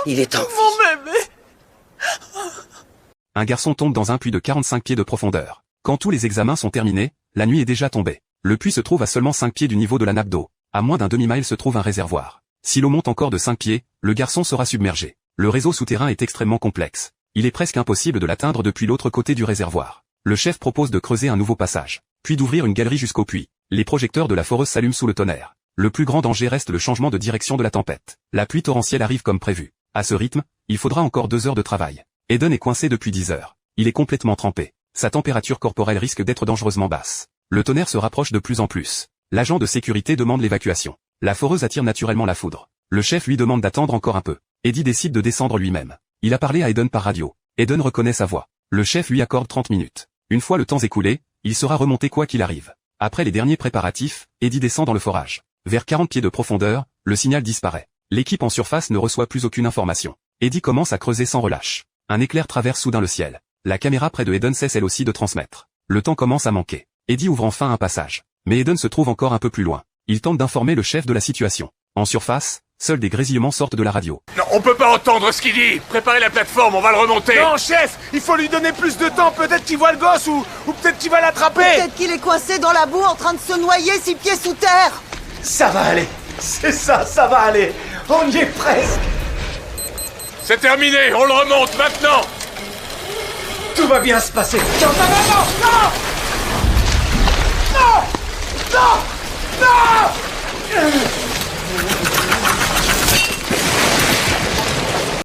Il est en vie. Mon bébé. Un garçon tombe dans un puits de 45 pieds de profondeur. Quand tous les examens sont terminés, la nuit est déjà tombée. Le puits se trouve à seulement 5 pieds du niveau de la nappe d'eau. À moins d'un demi-mile se trouve un réservoir. Si l'eau monte encore de 5 pieds, le garçon sera submergé. Le réseau souterrain est extrêmement complexe. Il est presque impossible de l'atteindre depuis l'autre côté du réservoir. Le chef propose de creuser un nouveau passage, puis d'ouvrir une galerie jusqu'au puits. Les projecteurs de la foreuse s'allument sous le tonnerre. Le plus grand danger reste le changement de direction de la tempête. La pluie torrentielle arrive comme prévu. À ce rythme, il faudra encore 2 heures de travail. Eden est coincé depuis 10 heures. Il est complètement trempé. Sa température corporelle risque d'être dangereusement basse. Le tonnerre se rapproche de plus en plus. L'agent de sécurité demande l'évacuation. La foreuse attire naturellement la foudre. Le chef lui demande d'attendre encore un peu. Eddie décide de descendre lui-même. Il a parlé à Eden par radio. Eden reconnaît sa voix. Le chef lui accorde 30 minutes. Une fois le temps écoulé, il sera remonté quoi qu'il arrive. Après les derniers préparatifs, Eddie descend dans le forage. Vers 40 pieds de profondeur, le signal disparaît. L'équipe en surface ne reçoit plus aucune information. Eddie commence à creuser sans relâche. Un éclair traverse soudain le ciel. La caméra près de Eden cesse elle aussi de transmettre. Le temps commence à manquer. Eddie ouvre enfin un passage. Mais Eden se trouve encore un peu plus loin. Il tente d'informer le chef de la situation. En surface, seuls des grésillements sortent de la radio. Non, on peut pas entendre ce qu'il dit. Préparez la plateforme, on va le remonter. Non, chef, il faut lui donner plus de temps. Peut-être qu'il voit le gosse ou peut-être qu'il va l'attraper. Peut-être qu'il est coincé dans la boue en train de se noyer 6 pieds sous terre. Ça va aller. C'est ça va aller. On y est presque. C'est terminé, on le remonte maintenant. Tout va bien se passer. Non. Non.